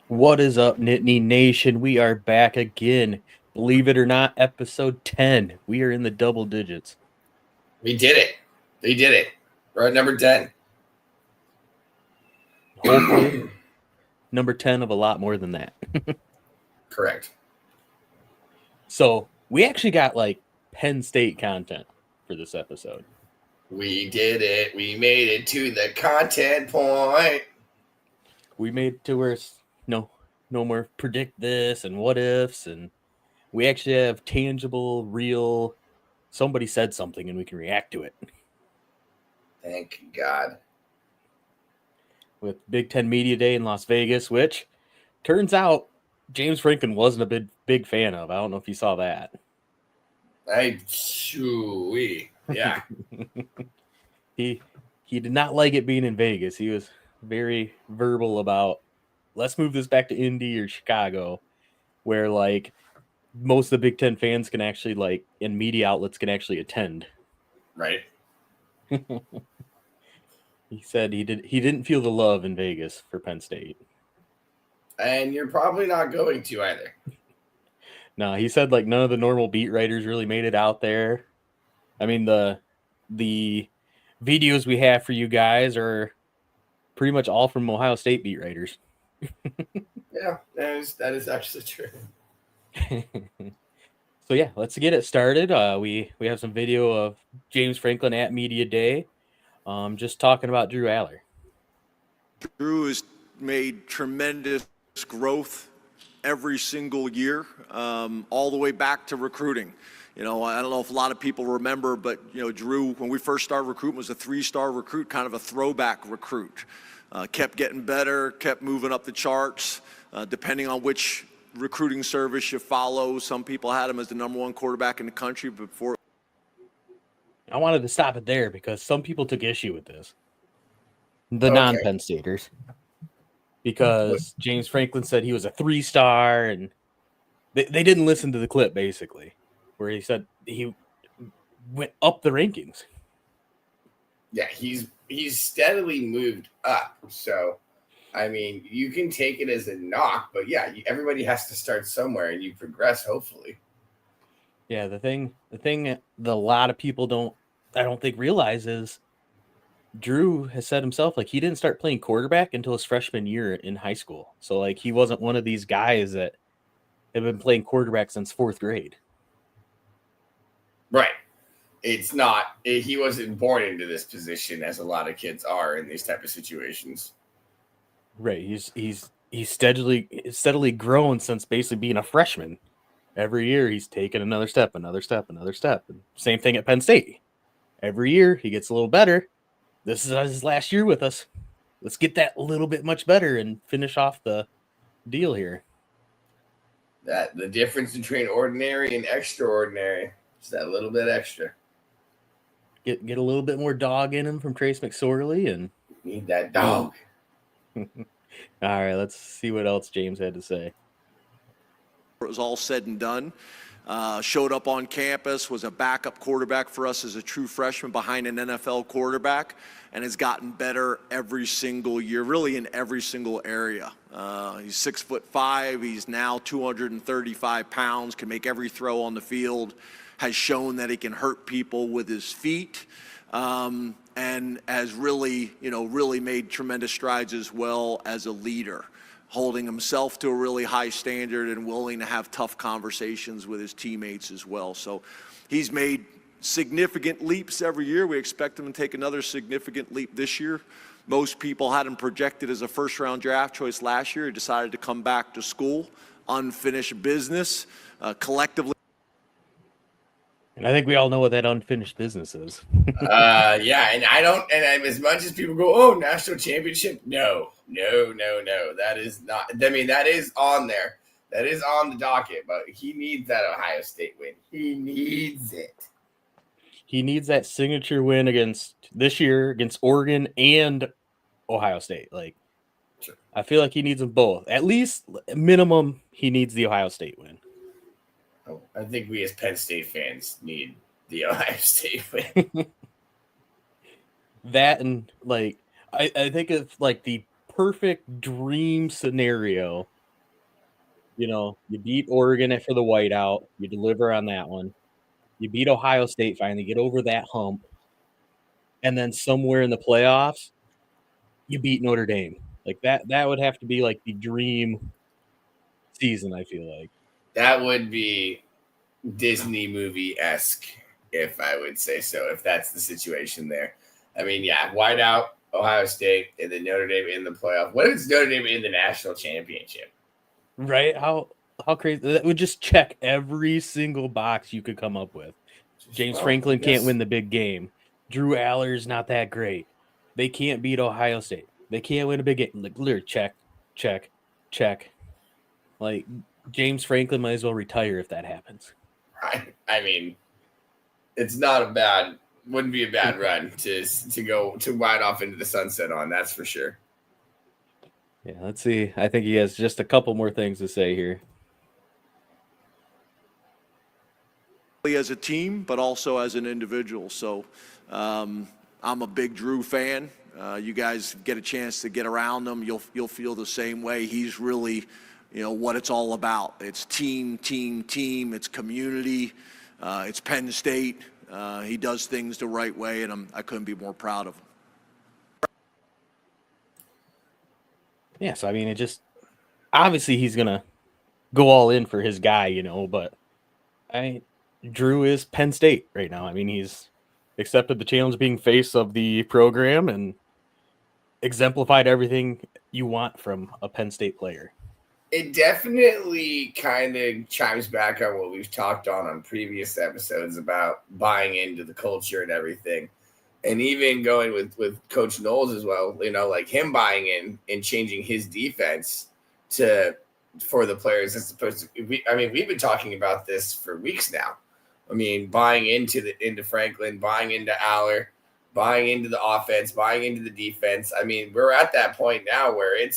What is up, Nittany Nation? We are back again. Believe it or not, episode 10. We are in the double digits. We did it. We did it. We're at number 10. Hopefully, number 10 of a lot more than that. Correct. So, we actually got like Penn State content for this episode. We did it. We made it to the content point. We made it to where it's no more predict this and what ifs, and we actually have tangible, real, somebody said something and we can react to it. Thank God. With Big Ten Media Day in Las Vegas, which turns out James Franklin wasn't a big fan of. I don't know if you saw that. Yeah. he did not like it being in Vegas. He was very verbal about let's move this back to Indy or Chicago, where like most of the Big Ten fans can actually like and media outlets can actually attend. Right. He said he didn't feel the love in Vegas for Penn State. And you're probably not going to either. No, he said like none of the normal beat writers really made it out there. I mean the videos we have for you guys are pretty much all from Ohio State beat writers. Yeah, that is actually true. So yeah, let's get it started. We have some video of James Franklin at Media Day, just talking about Drew Aller. Drew has made tremendous growth every single year, all the way back to recruiting. You know, I don't know if a lot of people remember, but, you know, Drew, when we first started recruiting, was a 3-star recruit, kind of a throwback recruit. Kept getting better, kept moving up the charts, depending on which recruiting service you follow. Some people had him as the #1 quarterback in the country before. I wanted to stop it there because some people took issue with this. The non-Penn Staters. Because James Franklin said he was a 3-star, and they didn't listen to the clip, basically, where he said he went up the rankings. Yeah, he's steadily moved up. So, I mean, you can take it as a knock, but yeah, everybody has to start somewhere, and you progress, hopefully. Yeah, the thing that a lot of people I don't think realize is Drew has said himself, like, he didn't start playing quarterback until his freshman year in high school. So, like, he wasn't one of these guys that have been playing quarterback since 4th grade. Right. It's not, he wasn't born into this position as a lot of kids are in these type of situations. Right. He's steadily grown since basically being a freshman. Every year he's taken another step. And same thing at Penn State. Every year he gets a little better. This is his last year with us. Let's get that a little bit much better and finish off the deal here. That the difference between ordinary and extraordinary is that little bit extra. Get a little bit more dog in him from Trace McSorley, and need that dog. All right, let's see what else James had to say. It was all said and done. Showed up on campus, was a backup quarterback for us as a true freshman behind an NFL quarterback, and has gotten better every single year, really in every single area. He's 6'5", he's now 235 pounds, can make every throw on the field, has shown that he can hurt people with his feet, and has really made tremendous strides as well as a leader, holding himself to a really high standard and willing to have tough conversations with his teammates as well. So he's made significant leaps every year. We expect him to take another significant leap this year. Most people had him projected as a first-round draft choice last year. He decided to come back to school, unfinished business, collectively. And I think we all know what that unfinished business is. Yeah, and as much as people go, oh, national championship, no. That is not, I mean, that is on there. That is on the docket, but he needs that Ohio State win. He needs it. He needs that signature win this year against Oregon and Ohio State. Like, sure. I feel like he needs them both. At least, minimum, he needs the Ohio State win. I think we as Penn State fans need the Ohio State win. That and, like, I think of, like, the perfect dream scenario You beat Oregon for the whiteout. You deliver on that one. You beat Ohio State finally, get over that hump. And then somewhere in the playoffs, you beat Notre Dame. Like that would have to be like the dream season, I feel like. That would be Disney movie-esque, if I would say so, if that's the situation there. I mean, yeah, whiteout, Ohio State, and then Notre Dame in the playoff. What if it's Notre Dame in the national championship? Right? How crazy that would just check every single box you could come up with. James Franklin can't win the big game. Drew Aller's not that great. They can't beat Ohio State. They can't win a big game. Like literally check. Like James Franklin might as well retire if that happens. I mean, it's not a bad, wouldn't be a bad run to go to ride off into the sunset on. That's for sure. Yeah, let's see. I think he has just a couple more things to say here. As a team, but also as an individual. So I'm a big Drew fan. You guys get a chance to get around him, you'll feel the same way. He's really, what it's all about. It's team. It's community. It's Penn State. He does things the right way, and I couldn't be more proud of him. Yeah, so I mean, it just obviously he's gonna go all in for his guy, but Drew is Penn State right now. I mean, he's accepted the challenge of being face of the program and exemplified everything you want from a Penn State player. It definitely kind of chimes back on what we've talked on previous episodes about buying into the culture and everything. And even going with Coach Knowles as well, like him buying in and changing his defense for the players as opposed to, we've been talking about this for weeks now. I mean, buying into Franklin, buying into Aller, buying into the offense, buying into the defense. I mean, we're at that point now where it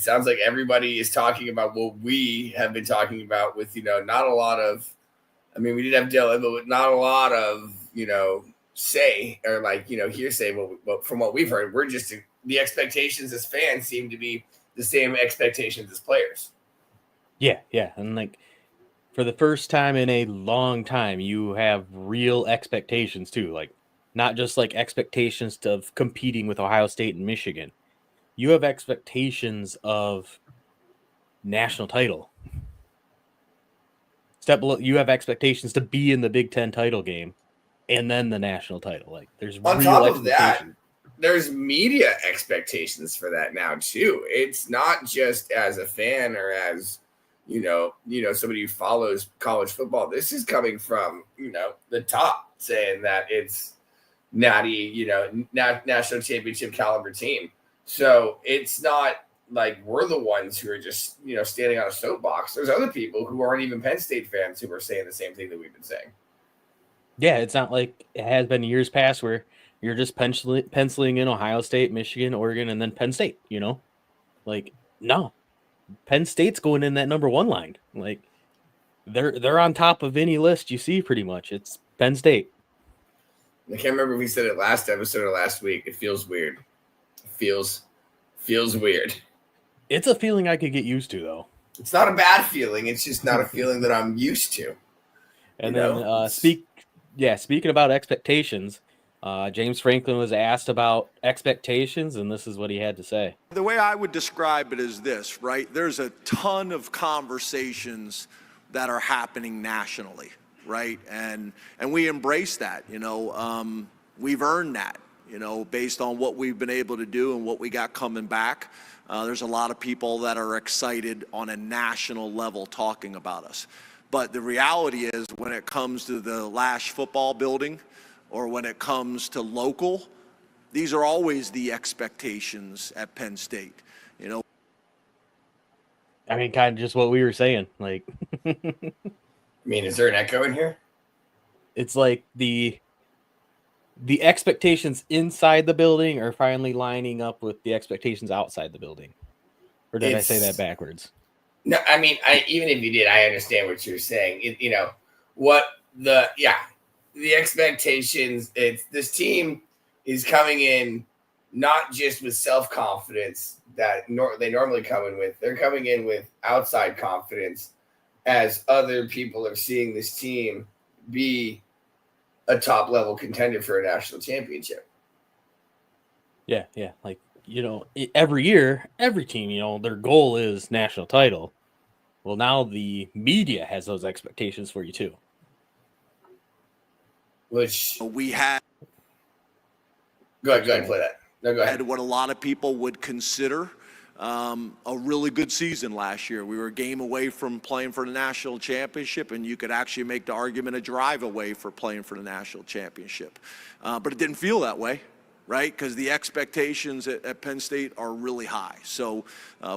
sounds like everybody is talking about what we have been talking about with, not a lot of, we did have Dylan, but not a lot of, say or hearsay. But from what we've heard, we're just the expectations as fans seem to be the same expectations as players. Yeah. And for the first time in a long time, you have real expectations too. Like not just like expectations of competing with Ohio State and Michigan. You have expectations of national title. Step below, you have expectations to be in the Big Ten title game and then the national title. Like there's on real top of that, there's media expectations for that now too. It's not just as a fan or as somebody who follows college football. This is coming from the top saying that it's natty, national championship caliber team. So it's not like we're the ones who are just standing on a soapbox. There's other people who aren't even Penn State fans who are saying the same thing that we've been saying. Yeah, it's not like it has been years past where you're just penciling in Ohio State, Michigan, Oregon, and then Penn State, Like, no. Penn State's going in that number one line. Like, they're on top of any list you see pretty much. It's Penn State. I can't remember if we said it last episode or last week. It feels weird. It feels weird. It's a feeling I could get used to, though. It's not a bad feeling. It's just not a feeling that I'm used to. And then speaking about expectations, James Franklin was asked about expectations, and this is what he had to say. The way I would describe it is this, right? There's a ton of conversations that are happening nationally, right? And we embrace that, we've earned that, based on what we've been able to do and what we got coming back. There's a lot of people that are excited on a national level talking about us. But the reality is when it comes to the Lash football building or when it comes to local, these are always the expectations at Penn State, kind of just what we were saying. Like, is there an echo in here? It's like the expectations inside the building are finally lining up with the expectations outside the building. Or did I say that backwards? No, even if you did, I understand what you're saying. The expectations. It's this team is coming in not just with self-confidence that they normally come in with. They're coming in with outside confidence as other people are seeing this team be a top-level contender for a national championship. Yeah. Like, every year, every team, their goal is national title. Well, now the media has those expectations for you too. Which we had. Go ahead, play that. No, go ahead. Had what a lot of people would consider a really good season last year. We were a game away from playing for the national championship, and you could actually make the argument a drive away for playing for the national championship. But it didn't feel that way, right? Because the expectations at Penn State are really high. So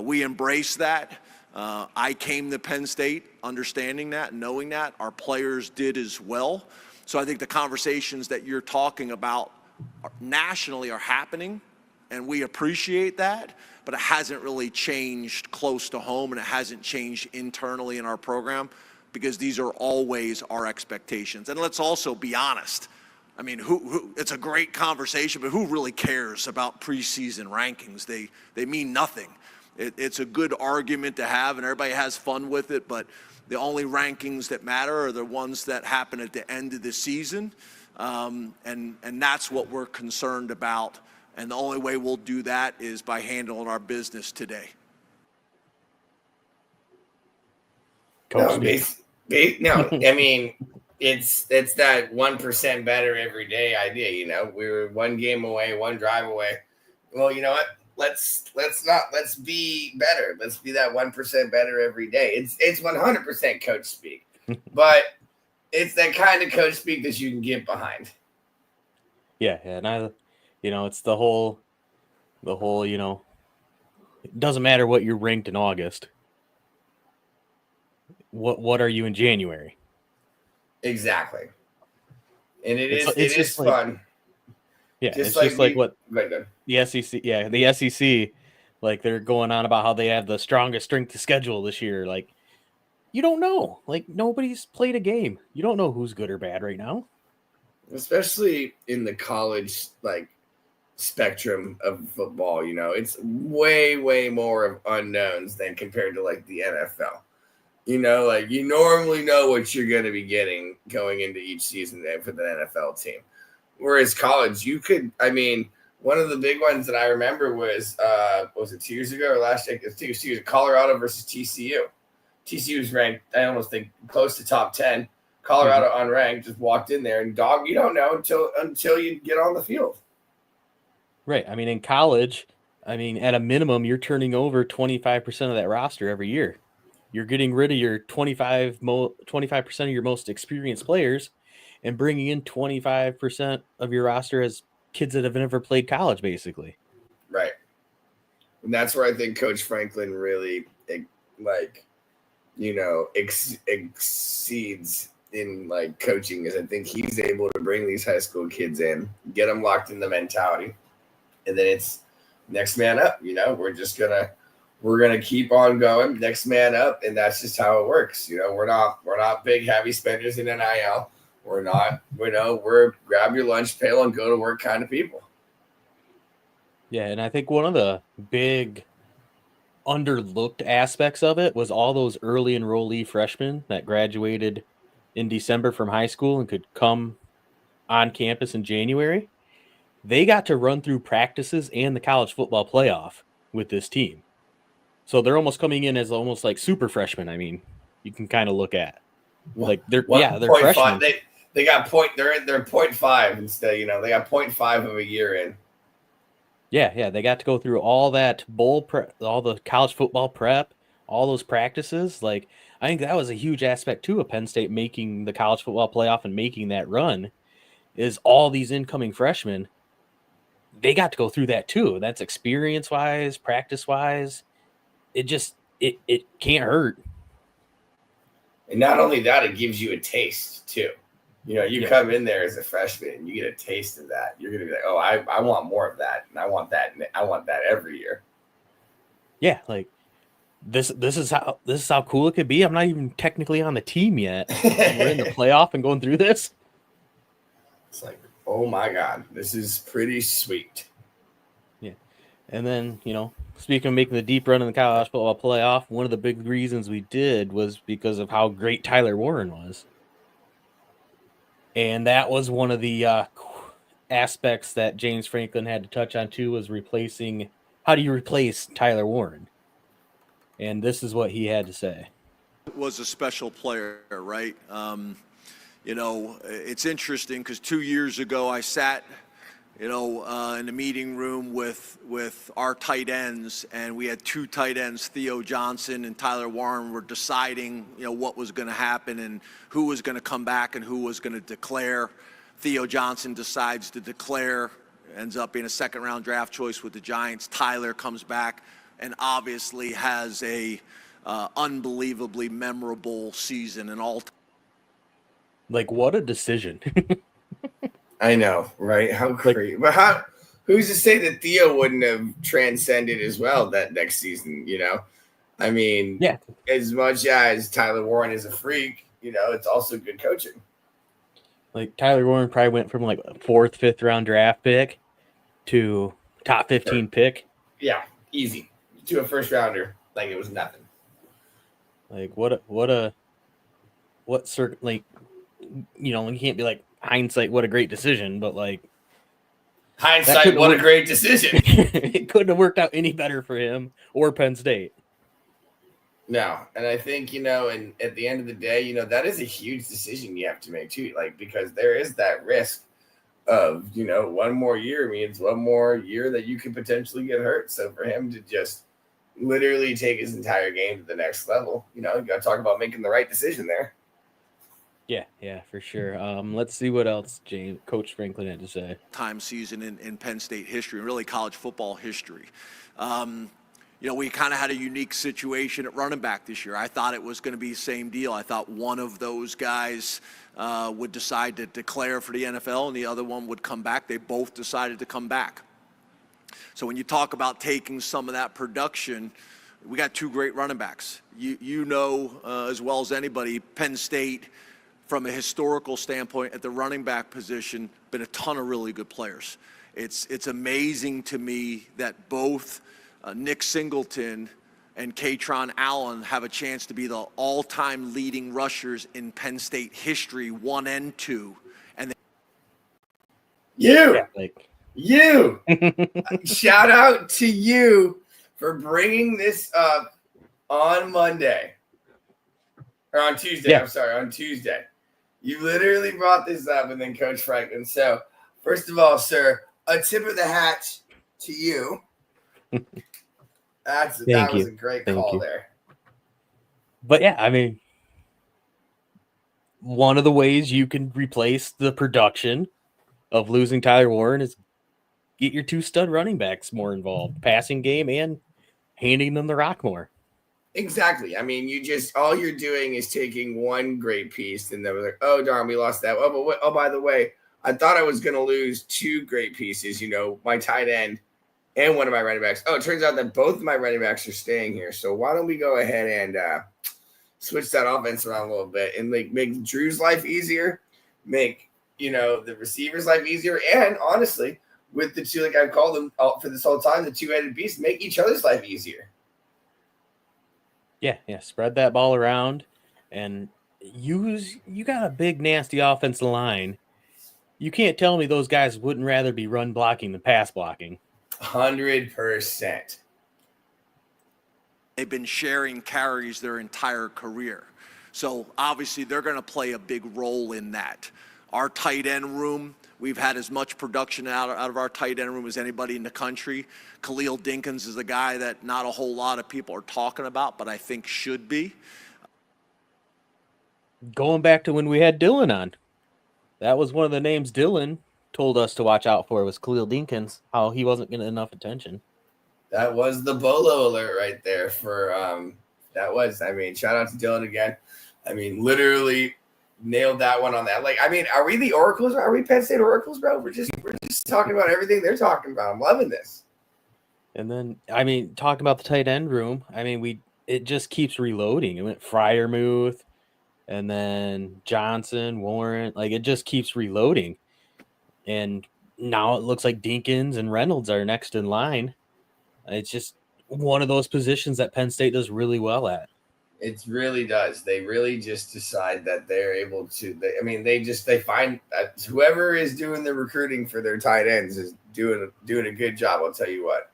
we embrace that. I came to Penn State understanding that, knowing that. Our players did as well. So I think the conversations that you're talking about nationally are happening, and we appreciate that, but it hasn't really changed close to home, and it hasn't changed internally in our program, because these are always our expectations. And let's also be honest. I mean, who it's a great conversation, but who really cares about preseason rankings? They mean nothing. It's a good argument to have, and everybody has fun with it, but the only rankings that matter are the ones that happen at the end of the season. And that's what we're concerned about. And the only way we'll do that is by handling our business today. No, I mean, it's that 1% better every day idea. We were one game away, one drive away. Well, you know what? Let's be better. Let's be that 1% better every day. It's 100% coach speak, but it's that kind of coach speak that you can get behind. Yeah, and it's the whole, it doesn't matter what you're ranked in August. What are you in January? Exactly. And it is like, fun. Yeah, it's just like what the SEC, the SEC, like they're going on about how they have the strongest strength of schedule this year. Like, you don't know. Like, nobody's played a game. You don't know who's good or bad right now. Especially in the college, spectrum of football, it's way, way more of unknowns than compared to, the NFL. You normally know what you're going to be getting going into each season for the NFL team. Whereas college, one of the big ones that I remember was it 2 years ago or last year? 2 years, Colorado versus TCU. TCU was ranked, I almost think, close to top 10. Colorado unranked, just walked in there, and you don't know until you get on the field. Right. In college, at a minimum, you're turning over 25% of that roster every year. You're getting rid of your 25% of your most experienced players and bringing in 25% of your roster as kids that have never played college, basically. Right. And that's where I think Coach Franklin really, exceeds in coaching, is I think he's able to bring these high school kids in, get them locked in the mentality, and then it's next man up. We're gonna keep on going, next man up, and that's just how it works. We're not big heavy spenders in NIL. We're not. We're grab your lunch pail and go to work kind of people. Yeah, and I think one of the big underlooked aspects of it was all those early enrollee freshmen that graduated in December from high school and could come on campus in January. They got to run through practices and the college football playoff with this team. So they're almost coming in as almost like super freshmen. You can kind of look at they're freshmen. They got they're 0.5 instead, they got 0.5 of a year in. Yeah, they got to go through all that all the college football prep, all those practices. I think that was a huge aspect too of Penn State making the college football playoff and making that run, is all these incoming freshmen. They got to go through that too. That's experience-wise, practice-wise. It can't hurt. And not only that, it gives you a taste too. Come in there as a freshman and you get a taste of that. You're going to be like, oh, I want more of that. And I want that every year. Yeah. This is how cool it could be. I'm not even technically on the team yet. We're in the playoff and going through this. It's like, oh my God, this is pretty sweet. And then, speaking of making the deep run in the college football playoff, one of the big reasons we did was because of how great Tyler Warren was. And that was one of the aspects that James Franklin had to touch on too, was how do you replace Tyler Warren? And this is what he had to say. Was a special player, right? It's interesting because 2 years ago I sat, in the meeting room with our tight ends, and we had two tight ends, Theo Johnson and Tyler Warren, were deciding, what was going to happen and who was going to come back and who was going to declare. Theo Johnson decides to declare, ends up being a second-round draft choice with the Giants. Tyler comes back and obviously has a unbelievably memorable season and all. Like, what a decision. I know, right? How crazy. But who's to say that Theo wouldn't have transcended as well that next season, I mean, yeah. As much as Tyler Warren is a freak, it's also good coaching. Like, Tyler Warren probably went from like a 4th, 5th round draft pick to top 15 pick. Yeah, easy. To a first rounder, like it was nothing. Like, you can't be like, hindsight, what a great decision, but like, hindsight, what a great decision. It couldn't have worked out any better for him or Penn State. No, and I think, and at the end of the day, that is a huge decision you have to make too, like, because there is that risk of, one more year means one more year that you could potentially get hurt. So for him to just literally take his entire game to the next level, you got to talk about making the right decision there. Yeah, for sure. Let's see what else Coach Franklin had to say. Time season in Penn State history, really college football history. We kind of had a unique situation at running back this year. I thought it was going to be the same deal. I thought one of those guys would decide to declare for the NFL and the other one would come back. They both decided to come back. So when you talk about taking some of that production, we got two great running backs. You know as well as anybody, Penn State, from a historical standpoint at the running back position, been a ton of really good players. It's amazing to me that both Nick Singleton and Katron Allen have a chance to be the all-time leading rushers in Penn State history, 1 and 2. And you shout out to you for bringing this up on Monday or on Tuesday. Yeah. I'm sorry, on Tuesday. You literally brought this up, and then Coach Franklin. So, first of all, sir, a tip of the hat to you. That was a great call there. But yeah, I mean, one of the ways you can replace the production of losing Tyler Warren is get your two stud running backs more involved, passing game and handing them the rock more. Exactly. I mean, all you're doing is taking one great piece, and then we're like, oh darn, we lost that. Oh, by the way, I thought I was going to lose two great pieces. My tight end and one of my running backs. Oh, it turns out that both of my running backs are staying here. So why don't we go ahead and switch that offense around a little bit and make Drew's life easier, make the receiver's life easier, and honestly, with the two, like I called them for this whole time, the two-headed beast, make each other's life easier. Yeah. Spread that ball around, and you got a big, nasty offensive line. You can't tell me those guys wouldn't rather be run blocking than pass blocking. 100%. They've been sharing carries their entire career. So obviously they're going to play a big role in that. Our tight end room, we've had as much production out of our tight end room as anybody in the country. Khalil Dinkins is a guy that not a whole lot of people are talking about, but I think should be. Going back to when we had Dylan on, that was one of the names Dylan told us to watch out for, was Khalil Dinkins, how he wasn't getting enough attention. That was the Bolo alert right there for shout out to Dylan again. Literally nailed that one on that. Are we the Oracles? Are we Penn State Oracles, bro? We're just talking about everything they're talking about. I'm loving this. And then, talking about the tight end room, it just keeps reloading. It went Freiermuth, and then Johnson, Warren. It just keeps reloading. And now it looks like Dinkins and Reynolds are next in line. It's just one of those positions that Penn State does really well at. It really does. They really just decide that they're able to. They find that whoever is doing the recruiting for their tight ends is doing a good job. I'll tell you what.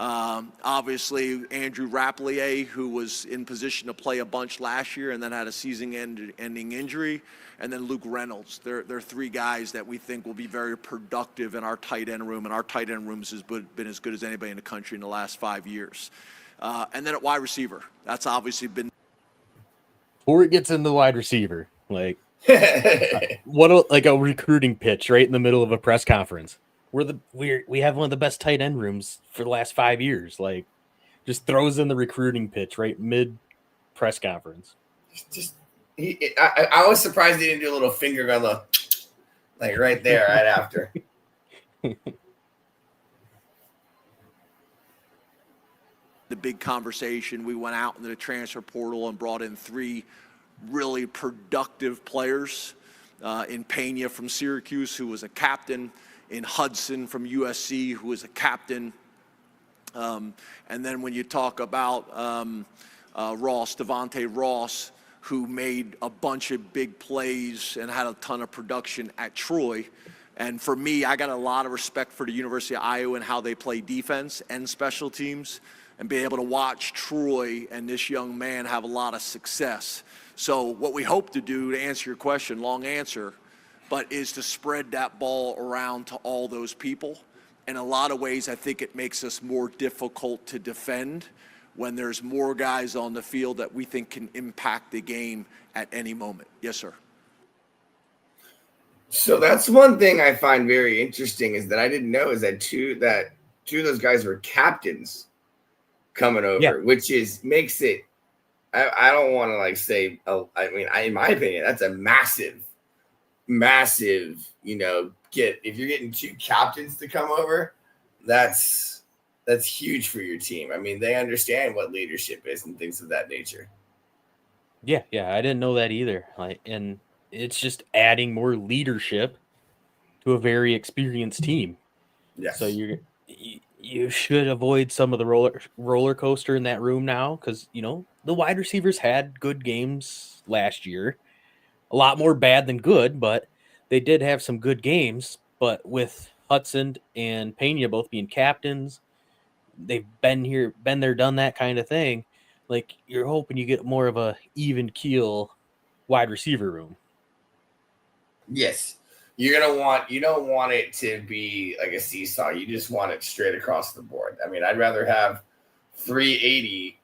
Obviously, Andrew Rapplier, who was in position to play a bunch last year and then had a season-ending injury, and then Luke Reynolds. They're three guys that we think will be very productive in our tight end room, and our tight end room has been as good as anybody in the country in the last 5 years. And then at wide receiver, that's obviously been. Before it gets into wide receiver, like like a recruiting pitch right in the middle of a press conference. We have one of the best tight end rooms for the last 5 years. Like, just throws in the recruiting pitch right mid press conference. I was surprised he didn't do a little finger gun, like right there, right after. The big conversation. We went out into the transfer portal and brought in 3 really productive players. In Penn from Syracuse, who was a captain. In Hudson from USC, who was a captain. And then when you talk about Devontae Ross, who made a bunch of big plays and had a ton of production at Troy. And for me, I got a lot of respect for the University of Iowa and how they play defense and special teams, and being able to watch Troy and this young man have a lot of success. So what we hope to do, to answer your question, long answer, but is to spread that ball around to all those people. In a lot of ways, I think it makes us more difficult to defend when there's more guys on the field that we think can impact the game at any moment. Yes, sir. So that's one thing I find very interesting is that I didn't know is that two of those guys were captains coming over, which makes it. I don't want to say. In my opinion, that's a massive, if you're getting 2 captains to come over, that's huge for your team. I mean, they understand what leadership is and things of that nature. Yeah, I didn't know that either. And it's just adding more leadership to a very experienced team. Yes. So you should avoid some of the roller coaster in that room now, because the wide receivers had good games last year. A lot more bad than good, but they did have some good games. But with Hudson and Pena both being captains, they've been there, done that kind of thing. Like, you're hoping you get more of a even keel wide receiver room. Yes. You don't want it to be like a seesaw. You just want it straight across the board. I mean, I'd rather have 380,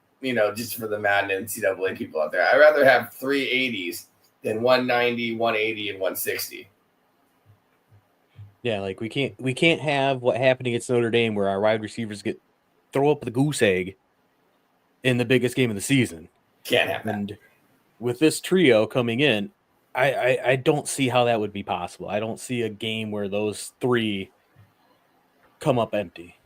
just for the Madden NCAA people out there. I'd rather have 380s than 190, 180, and 160. Yeah, like we can't have what happened against Notre Dame, where our wide receivers throw up the goose egg in the biggest game of the season. Can't have that. And with this trio coming in, I don't see how that would be possible. I don't see a game where those 3 come up empty.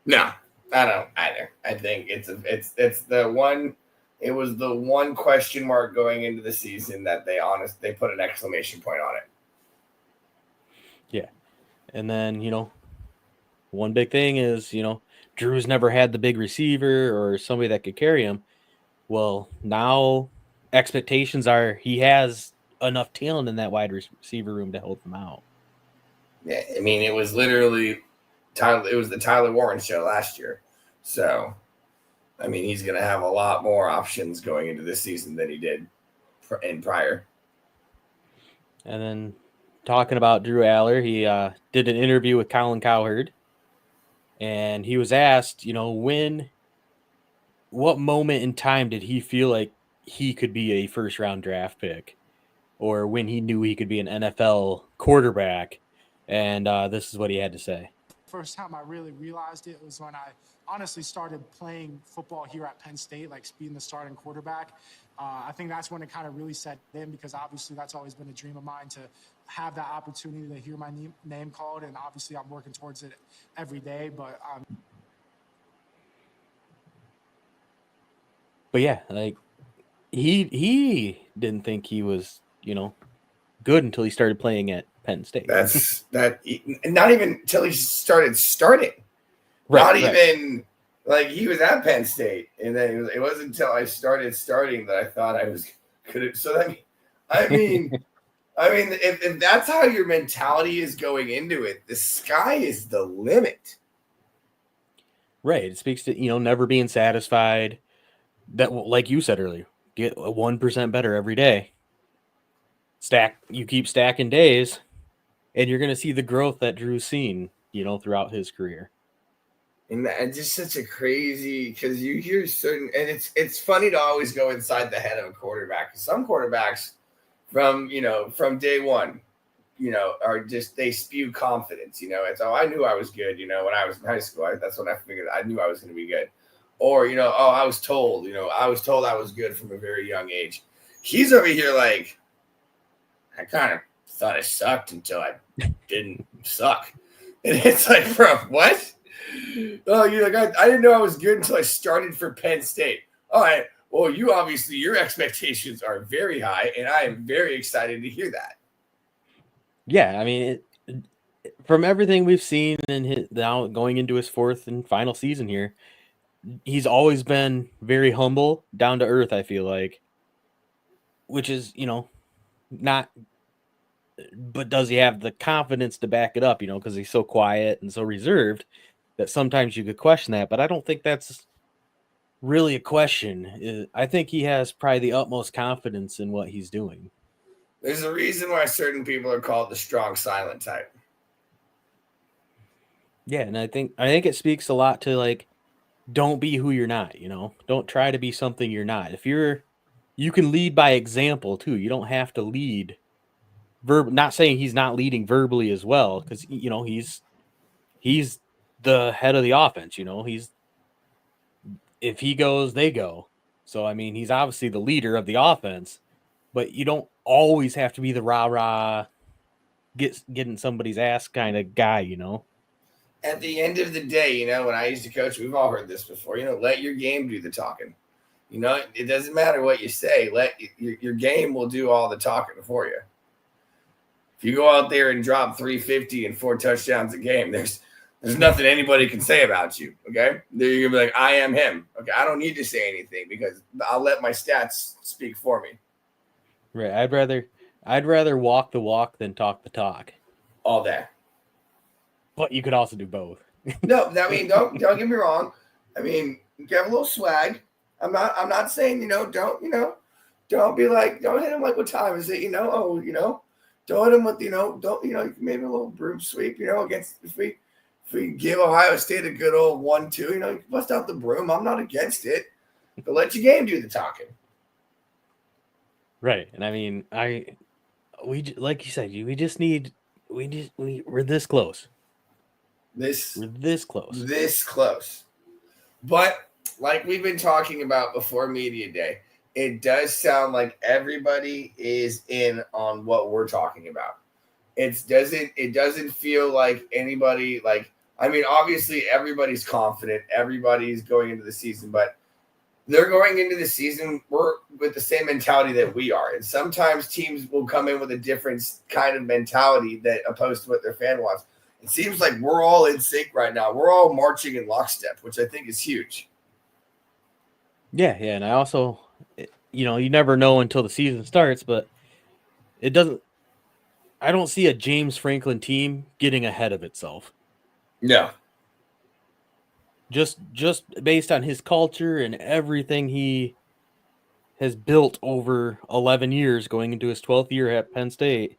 No, I don't either. I think it's the one. It was the one question mark going into the season that they put an exclamation point on it. Yeah. And then, one big thing is, Drew's never had the big receiver or somebody that could carry him. Well, now expectations are he has enough talent in that wide receiver room to help him out. Yeah, I mean, it was literally the Tyler Warren show last year. So, I mean, he's going to have a lot more options going into this season than he did in prior. And then talking about Drew Aller, he did an interview with Colin Cowherd, and he was asked, what moment in time did he feel like he could be a first-round draft pick, or when he knew he could be an NFL quarterback? And this is what he had to say. First time I really realized it was when I honestly started playing football here at Penn State, like being the starting quarterback. I think that's when it kind of really set in, because obviously that's always been a dream of mine to have that opportunity to hear my name called, and obviously I'm working towards it every day. But yeah, like he didn't think he was, good until he started playing at Penn State. Not even until he started starting. Not even like he was at Penn State, and then it wasn't until I started starting that I thought I was good. So that I mean, if that's how your mentality is going into it, the sky is the limit. Right. It speaks to, never being satisfied. That, like you said earlier, get 1% better every day. You keep stacking days, and you're going to see the growth that Drew's seen, throughout his career. And that's just such a crazy, because you hear certain, and it's funny to always go inside the head of a quarterback. Some quarterbacks from day one, are just, they spew confidence. It's, I knew I was good. When I was in high school, that's when I figured I knew I was going to be good. Or I was told, I was good from a very young age. He's over here like, I kind of thought I sucked until I didn't suck, and it's like, bro, what? Oh, you're like, I didn't know I was good until I started for Penn State. All right. Well, your expectations are very high, and I am very excited to hear that. Yeah, I mean, from everything we've seen in now going into his fourth and final season here, he's always been very humble, down to earth, I feel like, which is, not, but does he have the confidence to back it up, because he's so quiet and so reserved that sometimes you could question that, but I don't think that's really a question. I think he has probably the utmost confidence in what he's doing. There's a reason why certain people are called the strong silent type. Yeah, and I think it speaks a lot to, like, don't be who you're not, Don't try to be something you're not. You can lead by example too. You don't have to lead not saying he's not leading verbally as well, because he's the head of the offense, if he goes, they go. So I mean, he's obviously the leader of the offense, but you don't always have to be the rah-rah getting somebody's ass kind of guy, At the end of the day, when I used to coach, we've all heard this before, let your game do the talking. It doesn't matter what you say. Let your game will do all the talking for you. If you go out there and drop 350 and 4 touchdowns a game, there's nothing anybody can say about you. Okay. You're gonna be like, I am him. Okay. I don't need to say anything because I'll let my stats speak for me. Right. I'd rather walk the walk than talk the talk. All day. But you could also do both. No, I mean, don't get me wrong. I mean, you have a little swag. I'm not saying, don't be like, don't hit him like, what time is it? Don't hit him with, don't, maybe a little broom sweep, against, if we give Ohio State a good old 1-2, you can bust out the broom. I'm not against it, but let your game do the talking. Right. And I mean, like you said, we're this close. We're this close. This close. But like we've been talking about before media day, it does sound like everybody is in on what we're talking about. It doesn't feel like anybody, like, I mean, obviously everybody's confident. Everybody's going into the season, but they're going into the season with the same mentality that we are. And sometimes teams will come in with a different kind of mentality that opposed to what their fan wants. It seems like we're all in sync right now. We're all marching in lockstep, which I think is huge. Yeah, and I also, you never know until the season starts, but I don't see a James Franklin team getting ahead of itself. No. Just based on his culture and everything he has built over 11 years, going into his 12th year at Penn State,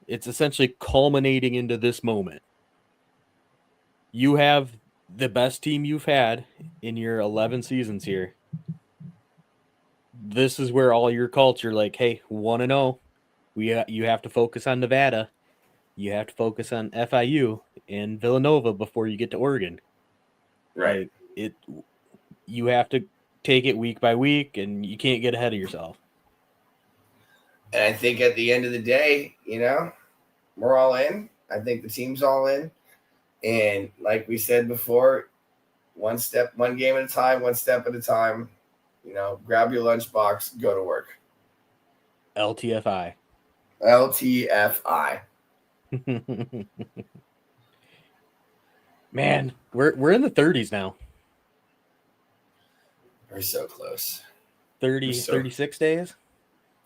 it's essentially culminating into this moment. You have the best team you've had in your 11 seasons here. This is where all your culture, like, hey, 1-0. You have to focus on Nevada. You have to focus on FIU and Villanova before you get to Oregon. Right. Like, you have to take it week by week, and you can't get ahead of yourself. And I think at the end of the day, we're all in. I think the team's all in. And like we said before, one game at a time, one step at a time. Grab your lunchbox, go to work. LTFI. Man, we're in the 30s now. We're so close. 36 days.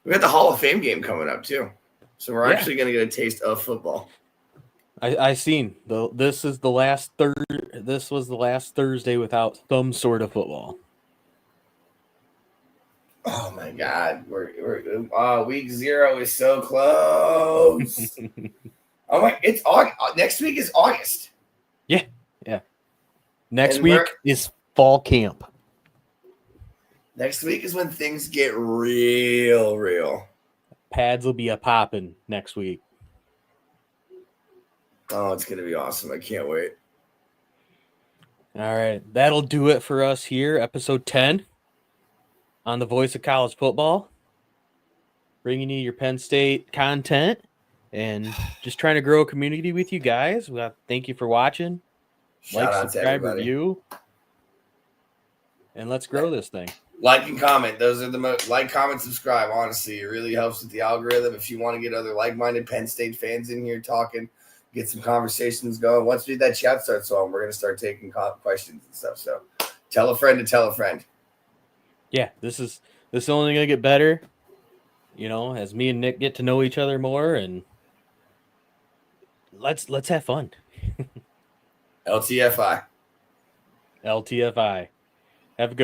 We got the Hall of Fame game coming up too, so we're actually going to get a taste of football. I seen this was the last Thursday without some sort of football. Oh my God, we're week 0 is so close. Oh my, it's August. Next week is August. Yeah. Next And week is fall camp. Next week is when things get real. Pads will be a popping next week. Oh, it's gonna be awesome. I can't wait. All right, that'll do it for us here, episode 10 on the Voice of College Football. Bringing you your Penn State content and just trying to grow a community with you guys. Well, thank you for watching. Shout out to subscribe, everybody. review, and let's grow this thing. Like and comment. Those are the most. Like, comment, subscribe. Honestly, it really helps with the algorithm. If you want to get other like-minded Penn State fans in here talking, get some conversations going. Once that chat starts on, we're going to start taking questions and stuff. So tell a friend to tell a friend. Yeah, this is only going to get better, as me and Nick get to know each other more, and let's have fun. LTFI. LTFI. Have a good